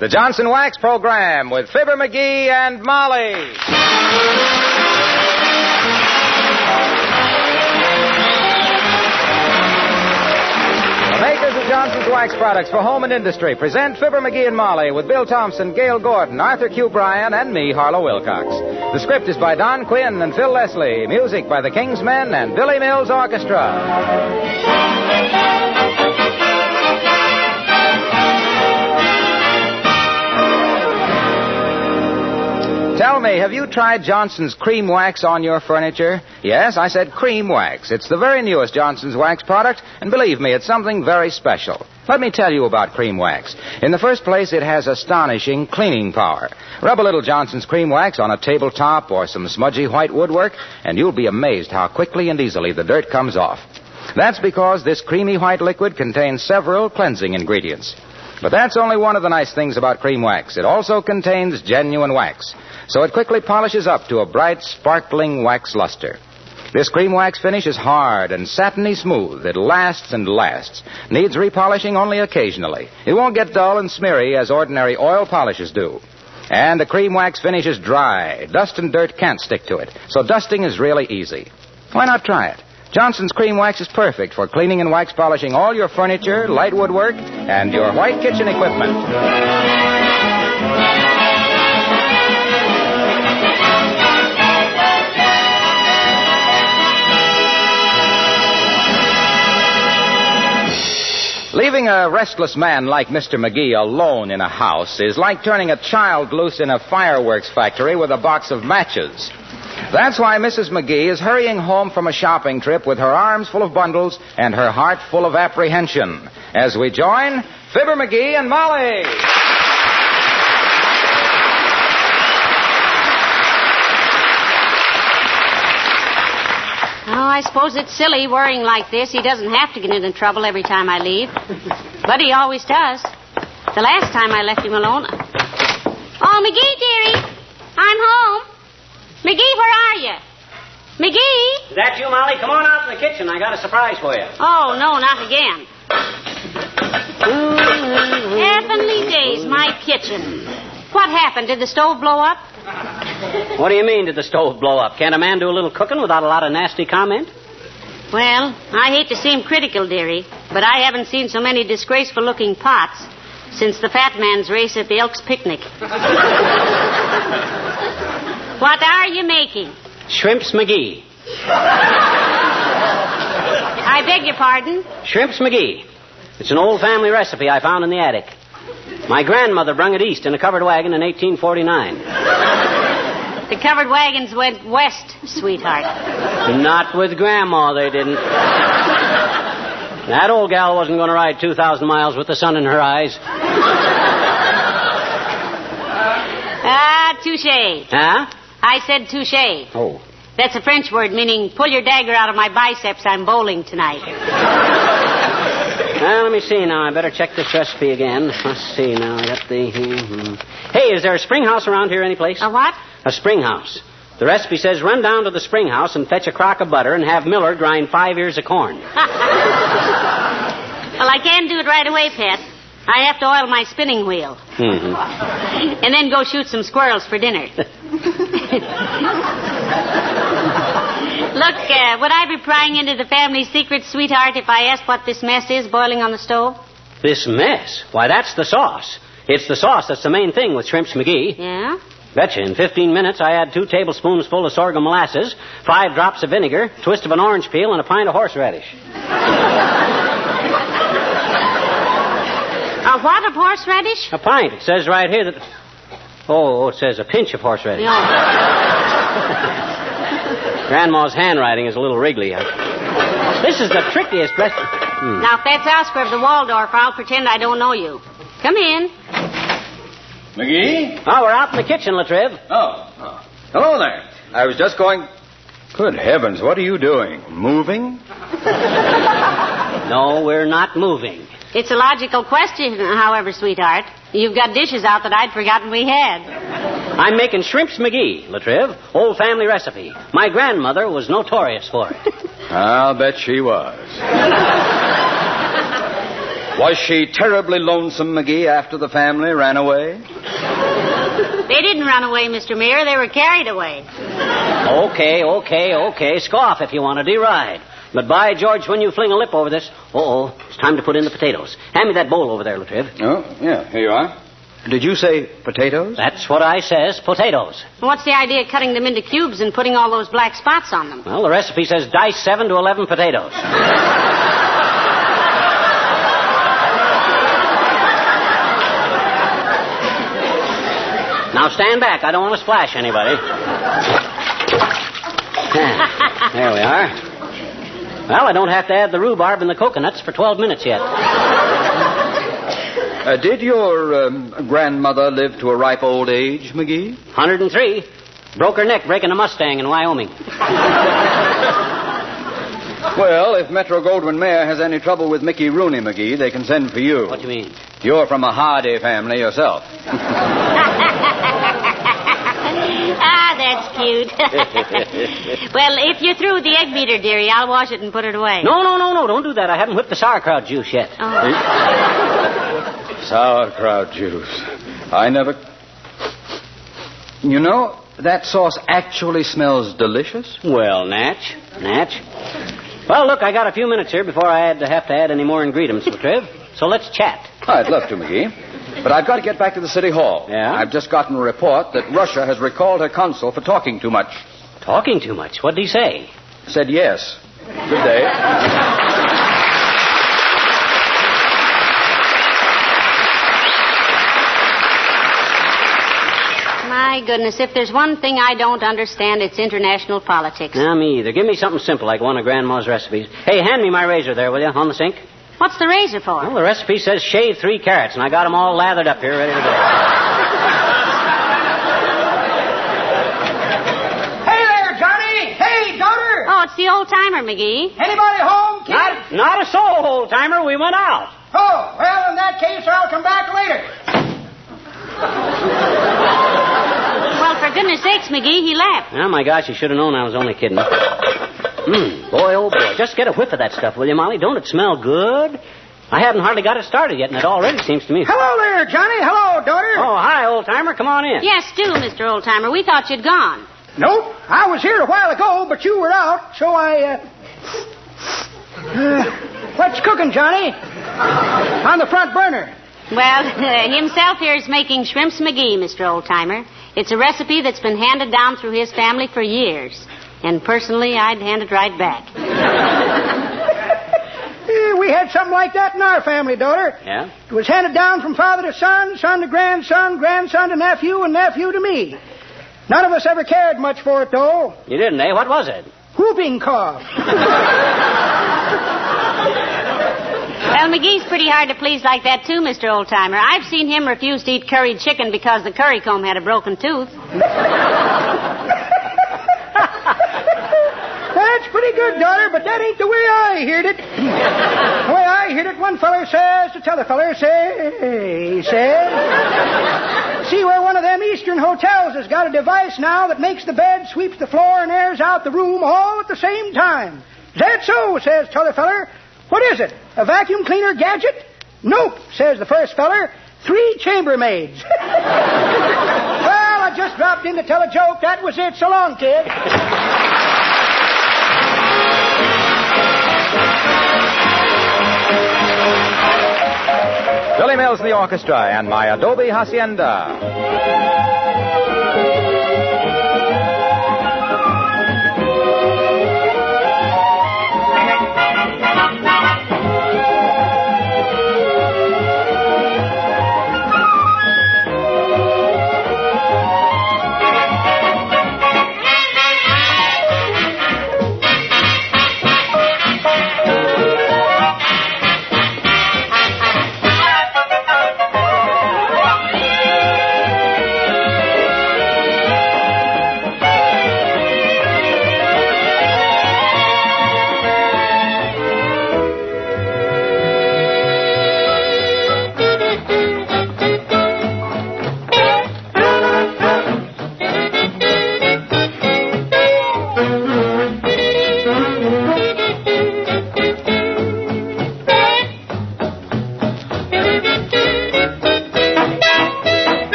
the Johnson Wax Program with Fibber McGee and Molly. The makers of Johnson's Wax Products for home and industry present Fibber McGee and Molly with Bill Thompson, Gail Gordon, Arthur Q. Bryan, and me, Harlow Wilcox. The script is by Don Quinn and Phil Leslie. Music by the King's Men and Billy Mills Orchestra. Tell me, have you tried Johnson's Cream Wax on your furniture? Yes, I said Cream Wax. It's the very newest Johnson's Wax product, and believe me, it's something very special. Let me tell you about Cream Wax. In the first place, it has astonishing cleaning power. Rub a little Johnson's Cream Wax on a tabletop or some smudgy white woodwork, and you'll be amazed how quickly and easily the dirt comes off. That's because this creamy white liquid contains several cleansing ingredients. But that's only one of the nice things about Cream Wax. It also contains genuine wax, so it quickly polishes up to a bright, sparkling wax luster. This Cream Wax finish is hard and satiny smooth. It lasts and lasts. Needs repolishing only occasionally. It won't get dull and smeary as ordinary oil polishes do. And the Cream Wax finish is dry. Dust and dirt can't stick to it, so dusting is really easy. Why not try it? Johnson's Cream Wax is perfect for cleaning and wax polishing all your furniture, light woodwork, and your white kitchen equipment. Leaving a restless man like Mr. McGee alone in a house is like turning a child loose in a fireworks factory with a box of matches. That's why Mrs. McGee is hurrying home from a shopping trip with her arms full of bundles and her heart full of apprehension. As we join Fibber McGee and Molly. Oh, I suppose it's silly worrying like this. He doesn't have to get into trouble every time I leave. But he always does. The last time I left him alone... Oh, McGee, dearie, I'm home. McGee, where are you? McGee? Is that you, Molly? Come on out in the kitchen. I got a surprise for you. Oh, no, not again. Heavenly days, my kitchen. What happened? Did the stove blow up? What do you mean, did the stove blow up? Can't a man do a little cooking without a lot of nasty comment? Well, I hate to seem critical, dearie, but I haven't seen so many disgraceful-looking pots since the fat man's race at the Elks picnic. What are you making? Shrimps McGee. I beg your pardon? Shrimps McGee. It's an old family recipe I found in the attic. My grandmother brung it east in a covered wagon in 1849. The covered wagons went west, sweetheart. Not with Grandma, they didn't. That old gal wasn't going to ride 2,000 miles with the sun in her eyes. Ah, touche. Huh? I said touche. Oh. That's a French word meaning pull your dagger out of my biceps. I'm bowling tonight. Well, let me see now. I better check this recipe again. Let's see now. I got the... Hey, is there a spring house around here anyplace? A what? A spring house. The recipe says run down to the spring house and fetch a crock of butter and have Miller grind 5 ears of corn. Well, I can't do it right away, Pet. I have to oil my spinning wheel. Mm-hmm. And then go shoot some squirrels for dinner. Look, would I be prying into the family secret, sweetheart, if I asked what this mess is boiling on the stove? This mess? Why, that's the sauce. It's the sauce that's the main thing with Shrimps McGee. Yeah? Betcha. In 15 minutes, I add 2 tablespoons full of sorghum molasses, 5 drops of vinegar, a twist of an orange peel, and a pint of horseradish. A what of horseradish? A pint. It says right here that... Oh, it says a pinch of horseradish. No. Grandma's handwriting is a little wriggly. This is the trickiest recipe. Now, if that's Oscar of the Waldorf, I'll pretend I don't know you. Come in. McGee? Oh, we're out in the kitchen, Latriv. Oh. Hello there. I was just going... Good heavens, what are you doing? Moving? No, we're not moving. It's a logical question, however, sweetheart. You've got dishes out that I'd forgotten we had. I'm making Shrimps McGee, Latriv. Old family recipe. My grandmother was notorious for it. I'll bet she was. Was she terribly lonesome, McGee, after the family ran away? They didn't run away, Mr. Mayor. They were carried away. Okay. Scoff if you want to deride. But by George, when you fling a lip over this... it's time to put in the potatoes. Hand me that bowl over there, Latriv. Oh, yeah, here you are. Did you say potatoes? That's what I says, potatoes. What's the idea of cutting them into cubes and putting all those black spots on them? Well, the recipe says dice 7 to 11 potatoes. Now stand back. I don't want to splash anybody. There we are. Well, I don't have to add the rhubarb and the coconuts for 12 minutes yet. Did your grandmother live to a ripe old age, McGee? 103. Broke her neck breaking a Mustang in Wyoming. Well, if Metro-Goldwyn-Mayer has any trouble with Mickey Rooney, McGee, they can send for you. What do you mean? You're from a Hardy family yourself. That's cute. Well, if you're through with the egg beater, dearie, I'll wash it and put it away. No. Don't do that. I haven't whipped the sauerkraut juice yet. Oh. Sauerkraut juice. I never... You know, that sauce actually smells delicious. Well, Natch. Well, look, I got a few minutes here before I have to add any more ingredients, Trev. So let's chat. I'd love to, McGee. But I've got to get back to the city hall. Yeah? I've just gotten a report that Russia has recalled her consul for talking too much. Talking too much? What did he say? Said yes. Good day. My goodness, if there's one thing I don't understand, it's international politics. No, me either. Give me something simple like one of Grandma's recipes. Hey, hand me my razor there, will you, on the sink? What's the razor for? Well, the recipe says shave 3 carrots, and I got them all lathered up here, ready to go. Hey there, Johnny! Hey, daughter! Oh, it's the old-timer, McGee. Anybody home, kid? Not a soul, old-timer. We went out. Oh, well, in that case, I'll come back later. Well, for goodness sakes, McGee, he left. Oh, my gosh, you should have known I was only kidding. Boy, oh, boy. Just get a whiff of that stuff, will you, Molly? Don't it smell good? I haven't hardly got it started yet, and it already seems to me... Hello there, Johnny. Hello, daughter. Oh, hi, old-timer. Come on in. Yes, do, Mr. Old-timer. We thought you'd gone. Nope. I was here a while ago, but you were out, so what's cooking, Johnny? On the front burner. Well, himself here is making shrimps McGee, Mr. Old-timer. It's a recipe that's been handed down through his family for years. And personally, I'd hand it right back. We had something like that in our family, daughter. Yeah? It was handed down from father to son, son to grandson, grandson to nephew, and nephew to me. None of us ever cared much for it, though. You didn't, eh? What was it? Whooping cough. Well, McGee's pretty hard to please like that, too, Mr. Old-timer. I've seen him refuse to eat curried chicken because the curry comb had a broken tooth. That's pretty good, daughter, but that ain't the way I heard it. The way I heard it, one feller says to t'other feller, says... See where one of them Eastern hotels has got a device now that makes the bed, sweeps the floor, and airs out the room all at the same time. Is that so, says t'other feller. What is it, a vacuum cleaner gadget? Nope, says the first feller. 3 chambermaids. Well, I just dropped in to tell a joke. That was it. So long, kid. Billy Mills and the orchestra and My Adobe Hacienda.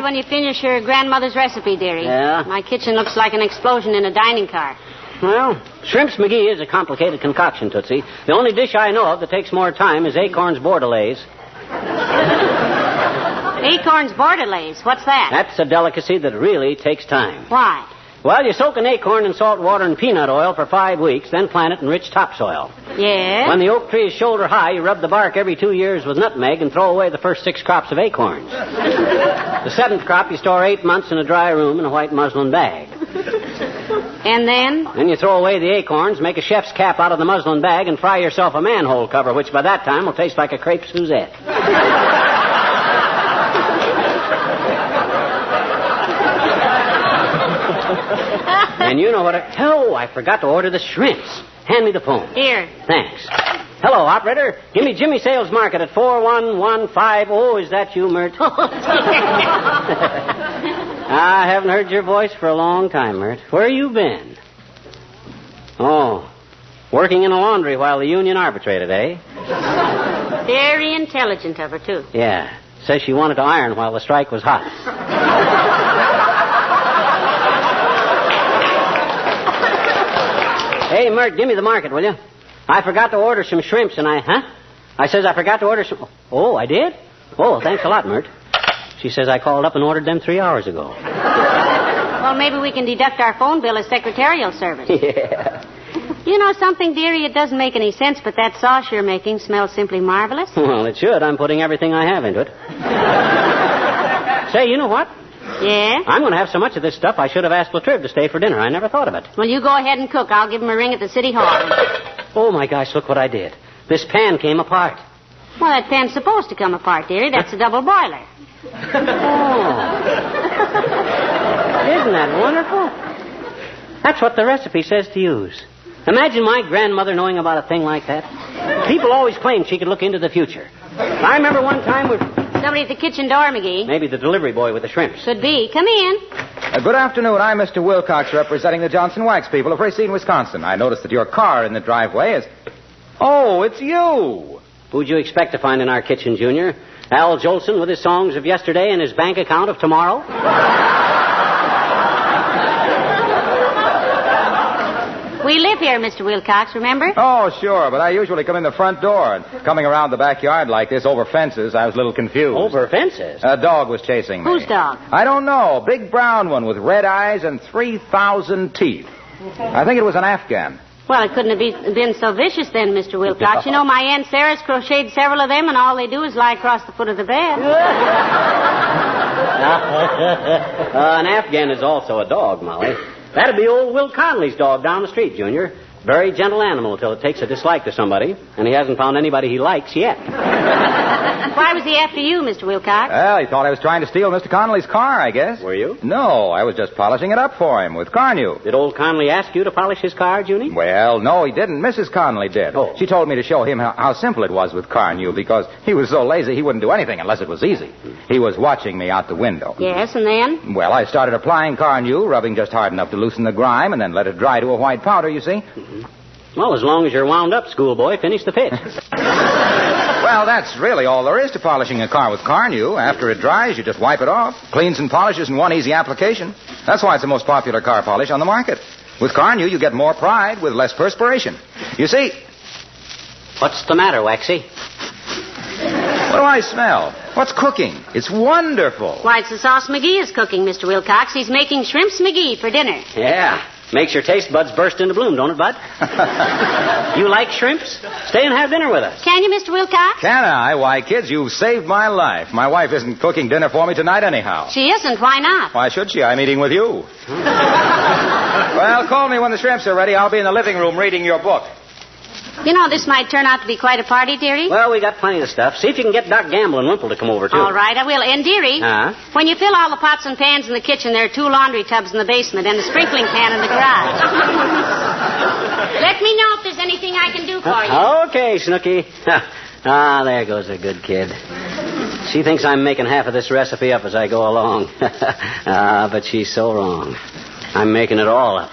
mind when you finish your grandmother's recipe, dearie. Yeah? My kitchen looks like an explosion in a dining car. Well, Shrimps McGee is a complicated concoction, Tootsie. The only dish I know of that takes more time is acorns bordelaise. Acorns bordelaise. What's that? That's a delicacy that really takes time. Why? Well, you soak an acorn in salt water and peanut oil for 5 weeks, then plant it in rich topsoil. Yes? When the oak tree is shoulder high, you rub the bark every 2 years with nutmeg and throw away the first 6 crops of acorns. The 7th crop you store 8 months in a dry room in a white muslin bag. And then? Then you throw away the acorns, make a chef's cap out of the muslin bag, and fry yourself a manhole cover, which by that time will taste like a crepe Suzette. And you know what? Oh, I forgot to order the shrimps. Hand me the phone. Here. Thanks. Hello, operator. Give me Jimmy Sales Market at 41150. Oh, is that you, Mert? I haven't heard your voice for a long time, Mert. Where you been? Oh, working in a laundry while the union arbitrated, eh? Very intelligent of her, too. Yeah. Says she wanted to iron while the strike was hot. Hey, Mert, give me the market, will you? I forgot to order some shrimps, and I forgot to order some... Oh, I did? Oh, thanks a lot, Mert. She says I called up and ordered them 3 hours ago. Well, maybe we can deduct our phone bill as secretarial service. Yeah. You know something, dearie? It doesn't make any sense, but that sauce you're making smells simply marvelous. Well, it should. I'm putting everything I have into it. Say, you know what? Yeah? I'm going to have so much of this stuff I should have asked Latriv to stay for dinner. I never thought of it. Well, you go ahead and cook. I'll give him a ring at the city hall. Oh, my gosh, look what I did. This pan came apart. Well, that pan's supposed to come apart, dearie. That's a double boiler. Oh. Isn't that wonderful? That's what the recipe says to use. Imagine my grandmother knowing about a thing like that. People always claimed she could look into the future. I remember one time we... Somebody at the kitchen door, McGee. Maybe the delivery boy with the shrimps. Could be. Come in. Good afternoon. I'm Mr. Wilcox, representing the Johnson Wax people of Racine, Wisconsin. I noticed that your car in the driveway is... Oh, it's you. Who'd you expect to find in our kitchen, Junior? Al Jolson with his songs of yesterday and his bank account of tomorrow? We live here, Mr. Wilcox, remember? Oh, sure, but I usually come in the front door. And coming around the backyard like this over fences, I was a little confused. Over fences? A dog was chasing me. Whose dog? I don't know. A big brown one with red eyes and 3,000 teeth. I think it was an Afghan. Well, it couldn't have been so vicious then, Mr. Wilcox. You know, my Aunt Sarah's crocheted several of them, and all they do is lie across the foot of the bed. An Afghan is also a dog, Molly. That'd be old Will Conley's dog down the street, Junior. Very gentle animal until it takes a dislike to somebody, and he hasn't found anybody he likes yet. Why was he after you, Mr. Wilcox? Well, he thought I was trying to steal Mr. Connolly's car, I guess. Were you? No, I was just polishing it up for him with Carnew. Did old Conley ask you to polish his car, Junie? Well, no, he didn't. Mrs. Connolly did. Oh. She told me to show him how simple it was with Carnew because he was so lazy he wouldn't do anything unless it was easy. He was watching me out the window. Yes, and then? Well, I started applying Carnew, rubbing just hard enough to loosen the grime, and then let it dry to a white powder, you see. Mm-hmm. Well, as long as you're wound up, schoolboy, finish the pitch. Well, that's really all there is to polishing a car with Carnew. After it dries, you just wipe it off. Cleans and polishes in one easy application. That's why it's the most popular car polish on the market. With Carnew, you get more pride with less perspiration. You see... What's the matter, Waxy? What do I smell? What's cooking? It's wonderful. Why, it's the sauce McGee is cooking, Mr. Wilcox. He's making shrimps McGee for dinner. Yeah. Makes your taste buds burst into bloom, don't it, Bud? You like shrimps? Stay and have dinner with us. Can you, Mr. Wilcox? Can I? Why, kids, you've saved my life. My wife isn't cooking dinner for me tonight anyhow. She isn't. Why not? Why should she? I'm eating with you. Well, call me when the shrimps are ready. I'll be in the living room reading your book. You know, this might turn out to be quite a party, dearie. Well, we got plenty of stuff. See if you can get Doc Gamble and Wimple to come over, too. All right, I will. And, dearie, when you fill all the pots and pans in the kitchen, there are 2 laundry tubs in the basement and a sprinkling can in the garage. Let me know if there's anything I can do for you. Okay, Snooky. There goes a good kid. She thinks I'm making half of this recipe up as I go along. But she's so wrong. I'm making it all up.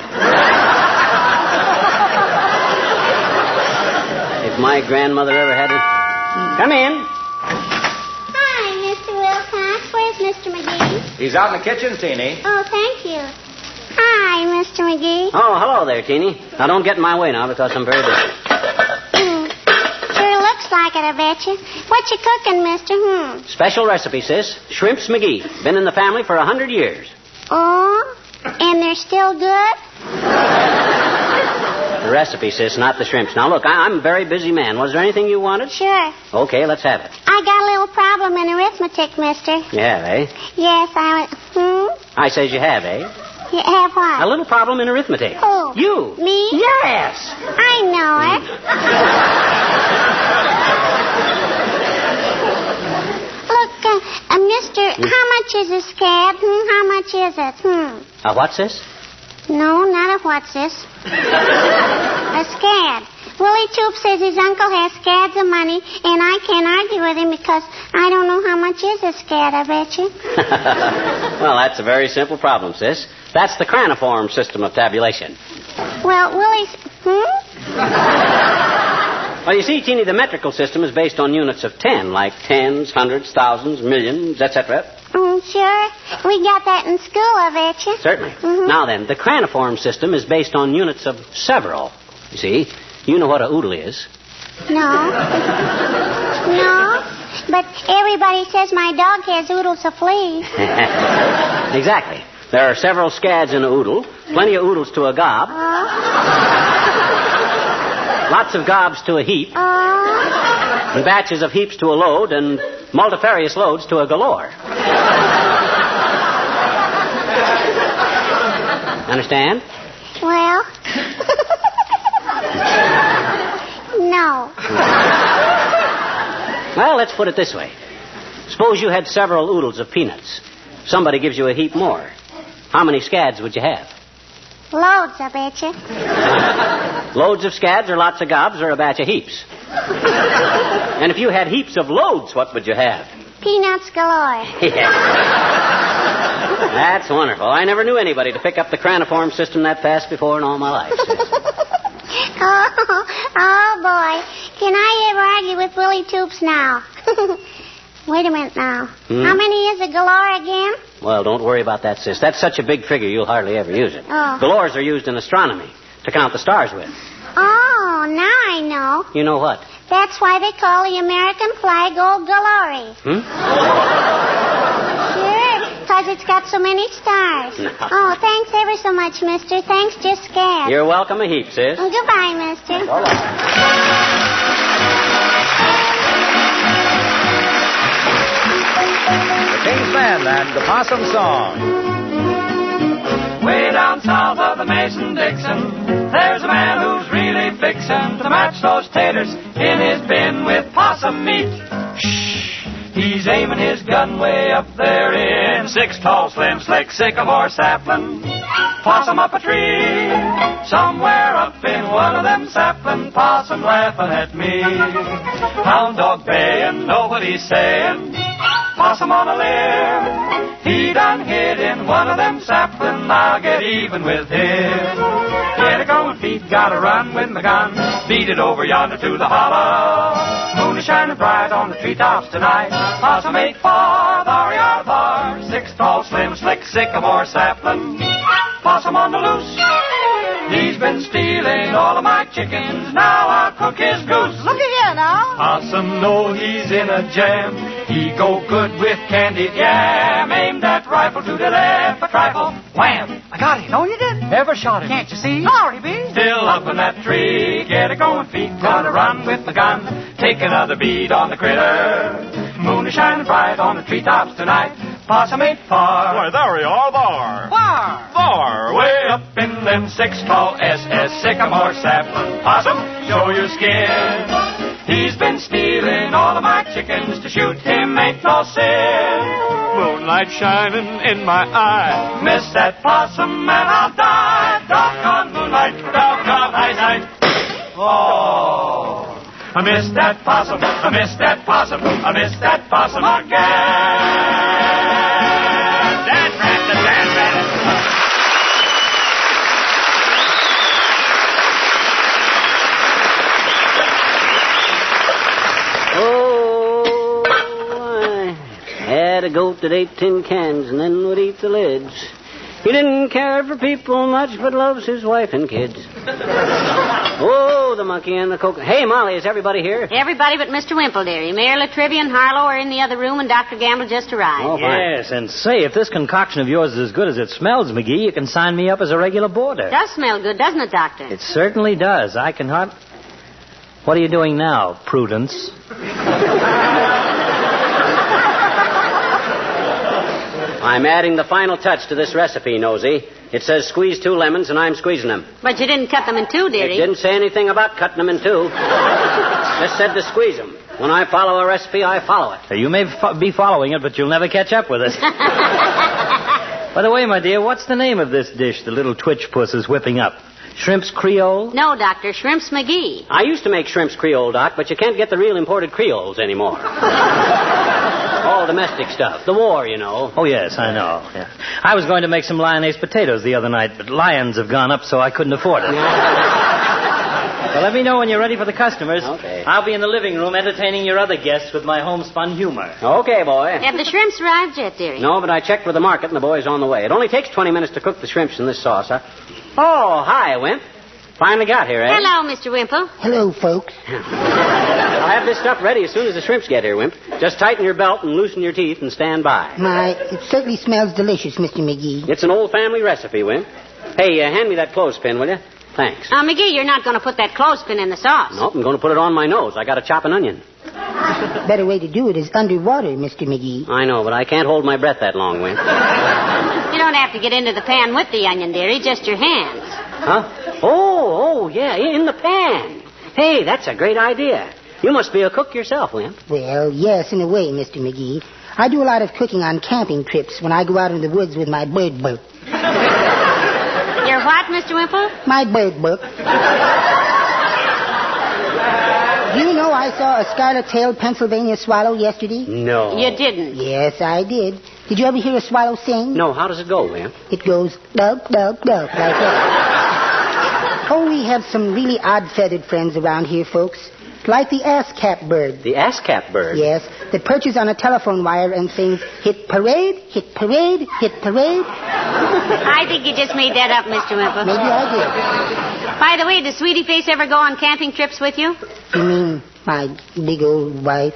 If my grandmother ever had it... Come in. Hi, Mr. Wilcox. Where's Mr. McGee? He's out in the kitchen, Teeny. Oh, thank you. Hi, Mr. McGee. Oh, hello there, Teeny. Now, don't get in my way now because I'm very busy. Sure looks like it, I bet you. What you cooking, mister? Special recipe, sis. Shrimps McGee. Been in the family for 100 years. Oh, and they're still good? The recipe, sis, not the shrimps. Now, look, I'm a very busy man. Was there anything you wanted? Sure. Okay, let's have it. I got a little problem in arithmetic, mister. You have, eh? Yes, I says you have, eh? You have what? A little problem in arithmetic. Who? You. Me? Yes. I know it. Look, mister, how much is a scad? How much is it? What's this? No, not a what's this. A scad. Willie Toop says his uncle has scads of money, and I can't argue with him because I don't know how much is a scad, I bet you. Well, that's a very simple problem, sis. That's the craniform system of tabulation. Well, Willie's... Well, you see, Teeny, the metrical system is based on units of 10, like tens, hundreds, thousands, millions, etc. Sure. We got that in school, I bet you. Certainly. Now then, the craniform system is based on units of several. You see, you know what a oodle is. No. No. But everybody says my dog has oodles of fleas. Exactly. There are several scads in a oodle, plenty of oodles to a gob, lots of gobs to a heap, and batches of heaps to a load, and multifarious loads to a galore. Understand? Well... No. Well, let's put it this way. Suppose you had several oodles of peanuts. Somebody gives you a heap more. How many scads would you have? Loads, I bet you. Loads of scads or lots of gobs or a batch of heaps? And if you had heaps of loads, what would you have? Peanuts galore. Yeah. That's wonderful. I never knew anybody to pick up the craniform system that fast before in all my life. Oh, boy. Can I ever argue with Willie Toops now? Wait a minute now. How many is a galore again? Well, don't worry about that, sis. That's such a big figure, you'll hardly ever use it. Oh. Galores are used in astronomy to count the stars with. Oh, now I know. You know what? That's why they call the American flag Old Galore. Sure, because it's got so many stars. No. Oh, thanks ever so much, mister. Thanks, just scad. You're welcome a heap, sis. Goodbye, mister. So long. The King's Men and the Possum Song. Way down south of the Mason-Dixon, there's a man who's really fixin' to match those taters in his bin with possum meat. Shh, he's aiming his gun way up there in 6 tall, slim, slick sycamore sapling. Possum up a tree, somewhere up in one of them sapling. Possum laughing at me. Hound dog baying, nobody's saying. Possum on a limb, he done hid in one of them sapling. I'll get even with him. Get a going feet, gotta run with my gun. Beat it over yonder to the hollow. Moon is shining bright on the treetops tonight. Possum ain't far, thar yar thar. 6 tall, slim, slick sycamore sapling. Possum on the loose. He's been stealing all of my chickens. Now I'll cook his goose. Look at here now. Possum know he's in a jam. He go good with candied yam. Aim that rifle to the left, a trifle. Wham! I got him. No, you didn't. Never shot him. Can't you see? Sorry, B. Still up in that tree. Get a going feet. Gotta run with the gun. Take another bead on the critter. Moon is shining bright on the treetops tonight. Possum ain't far. Why, there we are, there. Where? Far, way up in them 6 tall SS sycamore sapling. Possum, show your skin. He's been stealing all of my chickens. To shoot him ain't no sin. Moonlight shining in my eye. Miss that possum and I'll die. Doggone moonlight, doggone eyesight. Oh, I missed that possum. I missed that possum. I missed that possum again. Dance, rat, the dance, rat. Oh, I had a goat emptied 8 tin cans and then would eat the lids. He didn't care for people much, but loves his wife and kids. Oh, the monkey and the coconut. Hey, Molly, is everybody here? Everybody but Mr. Wimple, dearie. Mayor Latrivia and Harlow are in the other room, and Dr. Gamble just arrived. Oh, fine. Yes, and say, if this concoction of yours is as good as it smells, McGee, you can sign me up as a regular boarder. It does smell good, doesn't it, Doctor? It certainly does. I can hardly... What are you doing now, Prudence? I'm adding the final touch to this recipe, Nosy. It says squeeze 2 lemons, and I'm squeezing them. But you didn't cut them in two, dearie. It didn't say anything about cutting them in 2. Just said to squeeze them. When I follow a recipe, I follow it. You may be following it, but you'll never catch up with it. By the way, my dear, what's the name of this dish the little twitch puss is whipping up? Shrimps Creole? No, Doctor, Shrimps McGee. I used to make shrimps Creole, Doc, but you can't get the real imported Creoles anymore. All domestic stuff. The war, you know. Oh, yes, I know. Yeah. I was going to make some lyonnaise potatoes the other night, but lions have gone up, so I couldn't afford it. Well, let me know when you're ready for the customers. Okay. I'll be in the living room entertaining your other guests with my homespun humor. Okay, boy. Have the shrimps arrived yet, dearie? No, but I checked with the market, and the boy's on the way. It only takes 20 minutes to cook the shrimps in this sauce, huh? Oh, hi, Wimp. Finally got here, eh? Hello, Mr. Wimple. Hello, folks. I'll have this stuff ready as soon as the shrimps get here, Wimp. Just tighten your belt and loosen your teeth and stand by. My, it certainly smells delicious, Mr. McGee. It's an old family recipe, Wimp. Hey, hand me that clothespin, will you? Thanks. McGee, you're not going to put that clothespin in the sauce. Nope, I'm going to put it on my nose. I got to chop an onion. Better way to do it is underwater, Mr. McGee. I know, but I can't hold my breath that long, Wimp. You don't have to get into the pan with the onion, dearie, just your hands. Huh? Oh, yeah, in the pan. Hey, that's a great idea. You must be a cook yourself, Wimp. Well, yes, in a way, Mr. McGee. I do a lot of cooking on camping trips when I go out in the woods with my bird book. Your what, Mr. Wimple? My bird book. Do you know I saw a scarlet-tailed Pennsylvania swallow yesterday? No. You didn't. Yes, I did. Did you ever hear a swallow sing? No, how does it go, Wimp? It goes dub, dub, dub, like that. Oh, we have some really odd-feathered friends around here, folks. Like the ass-cap bird. The ass-cap bird? Yes, that perches on a telephone wire and sings, hit parade, hit parade, hit parade. I think you just made that up, Mr. Wimple. Maybe I By the way, does Sweetie Face ever go on camping trips with you? did. You mean my big old wife?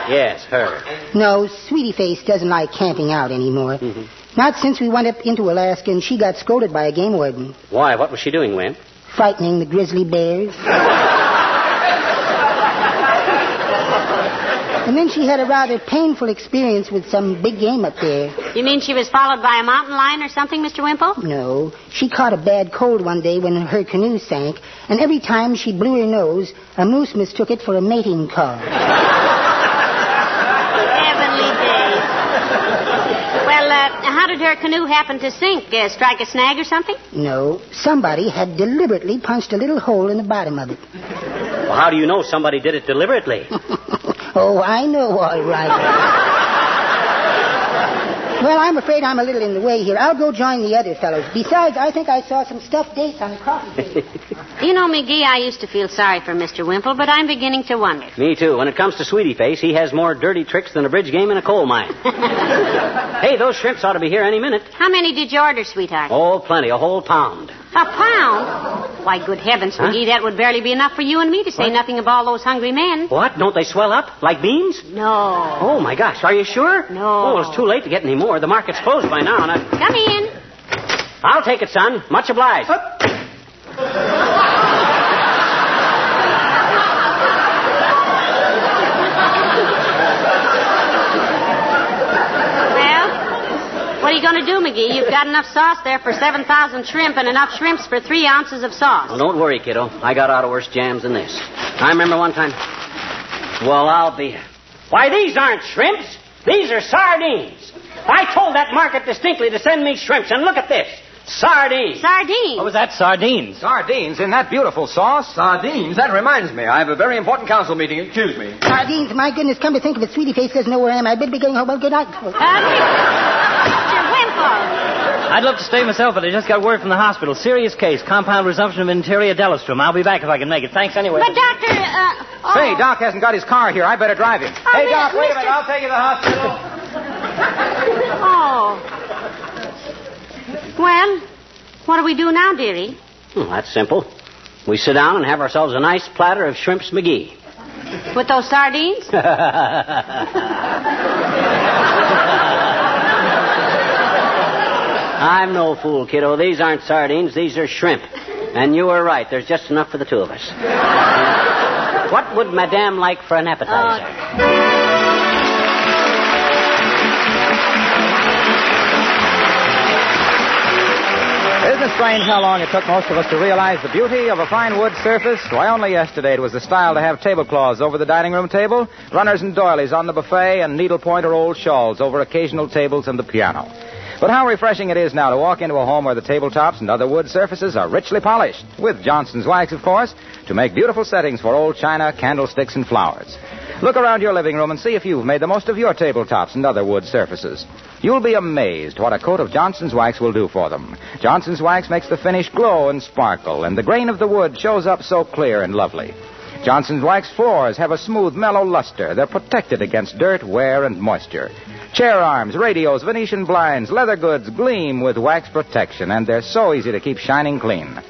Yes, her. No, Sweetie Face doesn't like camping out anymore. Mm-hmm. Not since we went up into Alaska and she got scolded by a game warden. Why? What was she doing, Wimp? Frightening the grizzly bears. And then she had a rather painful experience with some big game up there. You mean she was followed by a mountain lion or something, Mr. Wimple? No, she caught a bad cold one day when her canoe sank, and every time she blew her nose, a moose mistook it for a mating call. Heavenly days. Well, how did her canoe happen to sink? Strike a snag or something? No, somebody had deliberately punched a little hole in the bottom of it. Well, how do you know somebody did it deliberately? Oh, I know all right. Well, I'm afraid I'm a little in the way here. I'll go join the other fellows. Besides, I think I saw some stuffed dates on the coffee table. You know, McGee, I used to feel sorry for Mr. Wimple, but I'm beginning to wonder. Me too. When it comes to Sweetie Face, he has more dirty tricks than a bridge game in a coal mine. Hey, those shrimps ought to be here any minute. How many did you order, sweetheart? Oh, plenty. A whole pound. A pound? Why, good heavens, McGee, that would barely be enough for you and me, to say nothing of all those hungry men. What? Don't they swell up like beans? No. Oh, my gosh. Are you sure? No. Oh, it's too late to get any more. The market's closed by now, and Come in. I'll take it, son. Much obliged. What are you going to do, McGee? You've got enough sauce there for 7,000 shrimp and enough shrimps for 3 ounces of sauce. Well, don't worry, kiddo. I got out of worse jams than this. I remember one time... Well, I'll be... Why, these aren't shrimps. These are sardines. I told that market distinctly to send me shrimps, and look at this. Sardines. Sardines? What was that? Sardines? Sardines in that beautiful sauce? Sardines? That reminds me. I have a very important council meeting. Excuse me. Sardines, my goodness, come to think of it, Sweetie Face doesn't know where I am. I'd better be going home. Well, good night. Mr. Wimple. I'd love to stay myself, but I just got word from the hospital. Serious case. Compound resumption of interior delostrum. I'll be back if I can make it. Thanks anyway. But, Doctor, Say, Doc hasn't got his car here. I better drive him. Hey, Doc, wait a minute. I'll take you to the hospital. Oh. Well, what do we do now, dearie? Well, that's simple. We sit down and have ourselves a nice platter of Shrimps McGee. With those sardines? I'm no fool, kiddo. These aren't sardines. These are shrimp. And you were right. There's just enough for the two of us. What would Madame like for an appetizer? Isn't it strange how long it took most of us to realize the beauty of a fine wood surface? Why, only yesterday it was the style to have tablecloths over the dining room table, runners and doilies on the buffet, and needlepoint or old shawls over occasional tables and the piano. But how refreshing it is now to walk into a home where the tabletops and other wood surfaces are richly polished, with Johnson's wax, of course, to make beautiful settings for old china, candlesticks, and flowers. Look around your living room and see if you've made the most of your tabletops and other wood surfaces. You'll be amazed what a coat of Johnson's wax will do for them. Johnson's wax makes the finish glow and sparkle, and the grain of the wood shows up so clear and lovely. Johnson's wax floors have a smooth, mellow luster. They're protected against dirt, wear, and moisture. Chair arms, radios, Venetian blinds, leather goods gleam with wax protection, and they're so easy to keep shining clean.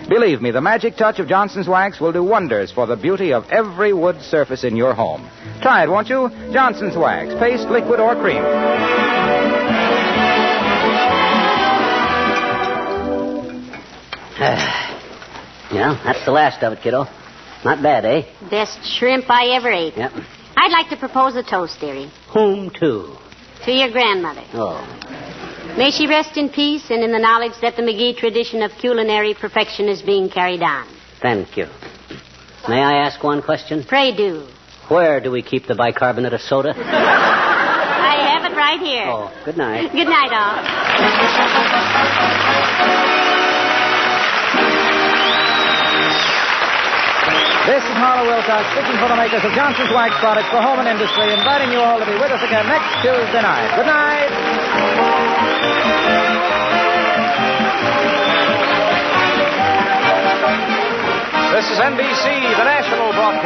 Believe me, the magic touch of Johnson's wax will do wonders for the beauty of every wood surface in your home. Try it, won't you? Johnson's wax, paste, liquid, or cream. Yeah, that's the last of it, kiddo. Not bad, eh? Best shrimp I ever ate. Yep. I'd like to propose a toast, dearie. Whom to? To your grandmother. Oh. May she rest in peace and in the knowledge that the McGee tradition of culinary perfection is being carried on. Thank you. May I ask one question? Pray do. Where do we keep the bicarbonate of soda? I have it right here. Oh, good night. Good night, all. This is Harlow Wilcox speaking for the makers of Johnson's Wax products for home and industry, inviting you all to be with us again next Tuesday night. Good night. This is NBC, the national broadcast.